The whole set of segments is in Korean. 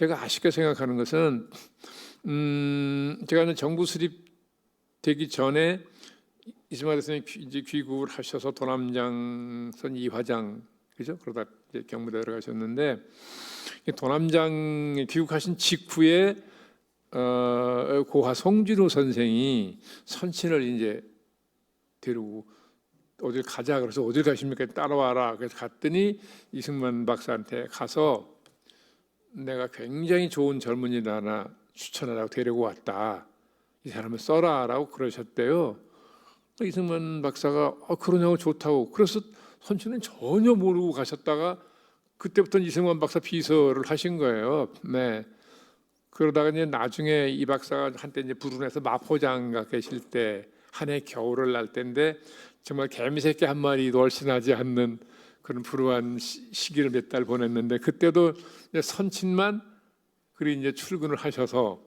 제가 아쉽게 생각하는 것은 제가 이제 정부 수립되기 전에 이승만 대통령이 이제 귀국을 하셔서 도남장선 2화장 그죠? 그러다 이제 경무대 들어가셨는데 도남장에 귀국하신 직후에 고화 송진우 선생이 선친을 이제 데리고 어딜 가자 그래서 어딜 가십니까? 따라와라. 그래서 갔더니 이승만 박사한테 가서 내가 굉장히 좋은 젊은이를 하나 추천하라고 데리고 왔다. 이 사람을 써라라고 그러셨대요. 이승만 박사가 그러냐고 좋다고. 그래서 선친은 전혀 모르고 가셨다가 그때부터 이승만 박사 비서를 하신 거예요. 네. 그러다가 이제 나중에 이 박사가 한때 이제 불운해서 마포장가 계실 때 한 해 겨울을 날 때인데 정말 개미새끼 한 마리도 얼씬하지 않는 그런 불우한 시기를 몇 달 보냈는데 그때도 이제 선친만 그리 이제 출근을 하셔서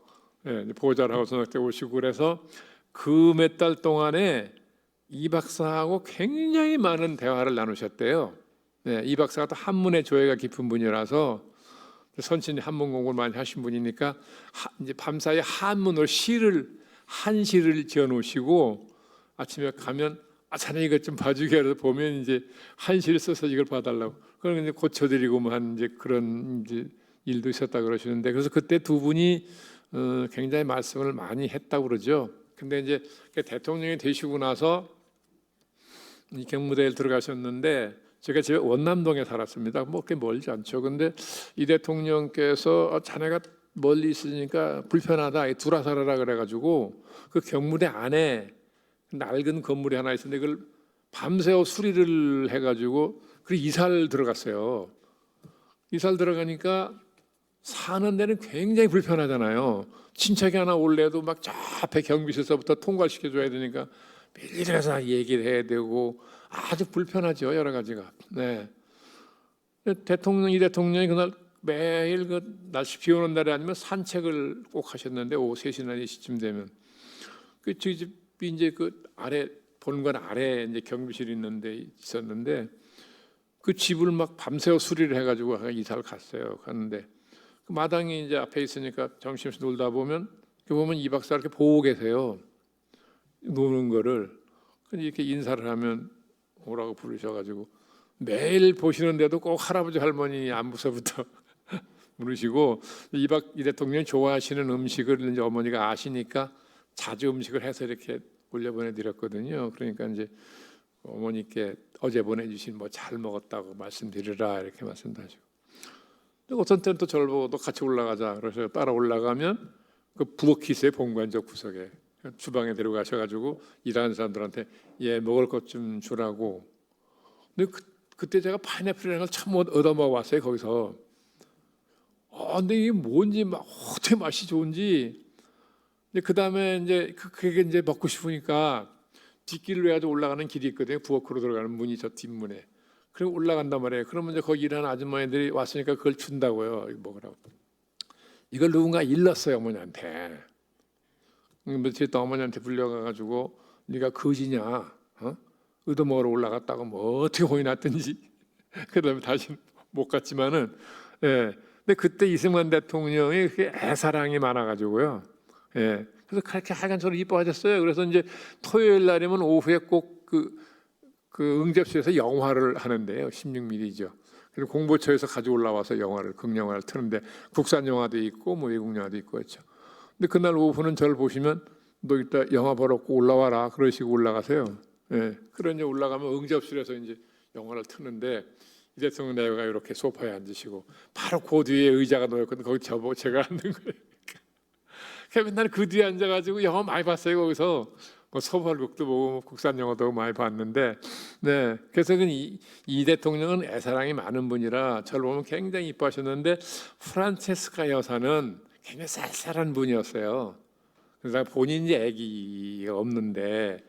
보좌를 선학 때 오시고 그래서 그 몇 달 동안에 이 박사하고 굉장히 많은 대화를 나누셨대요. 이 박사가 또 한문의 조예가 깊은 분이라서 선친이 한문 공부를 많이 하신 분이니까 이제 밤사이 한문으로 한시를 지어 놓으시고 아침에 가면 자네 이것 좀 봐주게 해서 보면 이제 한시를 써서 이걸 봐달라고 그걸 이제 고쳐드리고만 이제 그런 이제 일도 있었다 그러시는데 그래서 그때 두 분이 굉장히 말씀을 많이 했다고 그러죠. 근데 이제 대통령이 되시고 나서 이 경무대에 들어가셨는데 제가 집에 원남동에 살았습니다. 뭐 그렇게 멀지 않죠. 근데 이 대통령께서 자네가 멀리 있으니까 불편하다. 둘아 살아라 그래가지고 그 경무대 안에 낡은 건물이 하나 있었는데 그걸 밤새워 수리를 해가지고 그 이사를 들어갔어요. 이사를 들어가니까 사는 데는 굉장히 불편하잖아요. 친척이 하나 올래도 막 저 앞에 경비실서부터 통과시켜줘야 되니까 매일 가서 얘기를 해야 되고 아주 불편하죠. 여러 가지가. 네. 이 대통령이 그날 매일 그 날씨 비 오는 날이 아니면 산책을 꼭 하셨는데 오후 3시나 4시쯤 되면 그 저희 집이 이제 그 아래 본관 아래 이제 경비실이 있었는데 그 집을 막 밤새워 수리를 해가지고 이사를 갔는데 그 마당이 이제 앞에 있으니까 점심시 놀다 보면 이 박사 이렇게 보고 계세요. 노는 거를. 근데 이렇게 인사를 하면 오라고 부르셔가지고 매일 보시는데도 꼭 할아버지 할머니 안부서부터 물으시고 이 대통령이 좋아하시는 음식을 이제 어머니가 아시니까 자주 음식을 해서 이렇게 올려보내드렸거든요. 그러니까 이제 어머니께 어제 보내주신 뭐 잘 먹었다고 말씀드리라 이렇게 말씀하시고 어떤 때는 또 저를 보고 또 같이 올라가자 그래서 따라 올라가면 그 부엌이 있어요. 본관적 구석에 주방에 데려가셔가지고 일하는 사람들한테 먹을 것 좀 주라고. 근데 그때 제가 파인애플이라는 걸 참 얻어먹어 왔어요. 거기서. 근데 이게 뭔지 막 어떻게 맛이 좋은지. 근데 그 다음에 이제 그게 이제 먹고 싶으니까 뒷길로 해가지고 올라가는 길이 있거든요. 부엌으로 들어가는 문이 저 뒷문에. 그리고 올라간단 말이에요. 그러면 이제 거기 일하는 아줌마들이 왔으니까 그걸 준다고요. 이거 먹으라고. 이걸 누군가 일렀어요. 어머니한테. 며칠 또 어머니한테 불려가가지고 네가 거지냐? 얻어먹으러 올라갔다고 뭐 어떻게 혼이 났든지 그다음에 다시 못 갔지만은 근데 그때 이승만 대통령이 애사랑이 많아가지고요. 그래서 그렇게 하여간 저를 이뻐하셨어요. 그래서 이제 토요일 날이면 오후에 꼭 그 응접실에서 영화를 하는데요. 16mm죠. 그리고 공보처에서 가지고 올라와서 극영화를 트는데 국산 영화도 있고 뭐 외국 영화도 있고 그렇죠. 근데 그날 오후는 저를 보시면 너 이따 영화 보러 꼭 올라와라 그러시고 올라가세요. 그런 이제 올라가면 응접실에서 이제 영화를 트는데 이 대통령 내가 이렇게 소파에 앉으시고 바로 그 뒤에 의자가 놓였거든요. 거기 제가 앉는 거예요. 그러니까 맨날 그 뒤에 앉아가지고 영화 많이 봤어요. 거기서 뭐 서발극도 보고 국산 영화도 많이 봤는데, 그래서 이 대통령은 애사랑이 많은 분이라 저를 보면 굉장히 이뻐하셨는데 프란체스카 여사는 굉장히 쌀쌀한 분이었어요. 그래서 본인이 아기가 없는데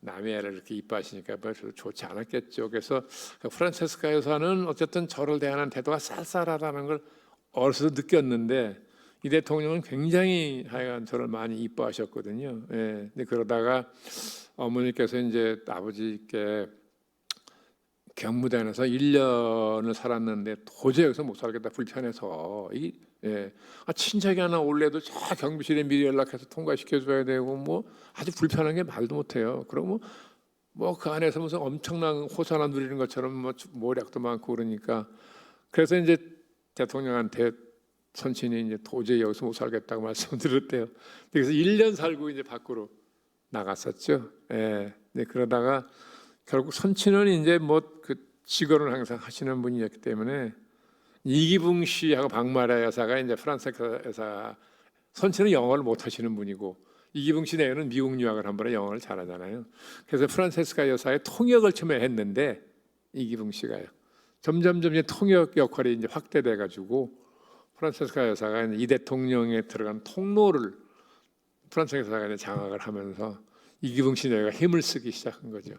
남의 애를 이렇게 이뻐하시니까 별로 좋지 않았겠죠. 그래서 프란체스카 여사는 어쨌든 저를 대하는 태도가 쌀쌀하다는 걸 어려서 느꼈는데 이 대통령은 굉장히 하여간 저를 많이 이뻐하셨거든요. 근데 그러다가 어머니께서 이제 아버지께 경무대에서 1년을 살았는데 도저히 여기서 못 살겠다, 불편해서. 친척이 하나 올래도 저 경비실에 미리 연락해서 통과시켜줘야 되고 뭐 아주 불편한 게 말도 못해요. 그러고 뭐 그 안에서 무슨 엄청난 호사나 누리는 것처럼 뭐 모략도 많고 그러니까, 그래서 이제 대통령한테 선친이 이제 도저히 여기서 못 살겠다고 말씀드렸대요. 그래서 1년 살고 이제 밖으로 나갔었죠. 네, 그러다가 결국 선친은 이제 뭐 그 직원을 항상 하시는 분이었기 때문에 이기붕 씨하고 박마라 여사가 이제 프랑스 여사, 선친은 영어를 못 하시는 분이고 이기붕 씨 내에는 미국 유학을 한 번에 영어를 잘하잖아요. 그래서 프란체스카 여사의 통역을 처음에 했는데 이기붕 씨가요. 점점 이제 통역 역할이 이제 확대돼 가지고 프란체스카 여사가 이 대통령에 들어간 통로를 프란체스카 여사가 이제 장악을 하면서 이기붕 씨 내가 힘을 쓰기 시작한 거죠.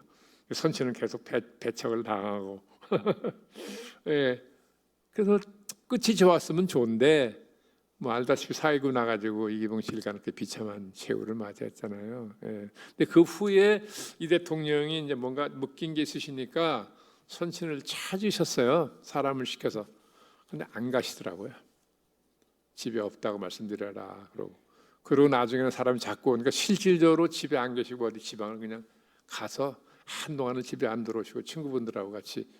선친은 계속 배척을 당하고. 예. 그래서 끝이 좋았으면 좋은데 뭐 알다시피 사이고 나가지고 이기붕 씨가 그렇게 비참한 최후를 맞이했잖아요. 예. 근데 그 후에 이 대통령이 이제 뭔가 묶인 게 있으시니까 선친을 찾으셨어요. 사람을 시켜서. 근데 안 가시더라고요. 집에 없다고 말씀드려라. 그러고 나중에는 사람이 자꾸 오니까 실질적으로 집에 안 계시고 어디 지방을 그냥 가서 한동안은 집에 안 들어오시고 친구분들하고 같이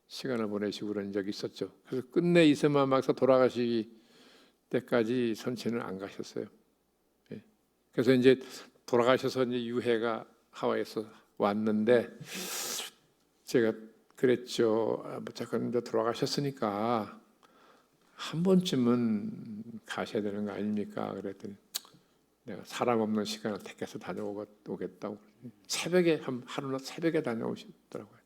시간을 보내시고 그런 적이 있었죠. 그래서 끝내 이세만 막사 돌아가시기 때까지 선친은 안 가셨어요. 예. 그래서 이제 돌아가셔서 이제 유해가 하와이에서 왔는데 제가 그랬죠. 잠깐 이제 돌아가셨으니까 한 번쯤은 가셔야 되는 거 아닙니까? 그랬더니 내가 사람 없는 시간을 택해서 다녀오겠다고. 새벽에 하루나 새벽에 다녀오시더라고요.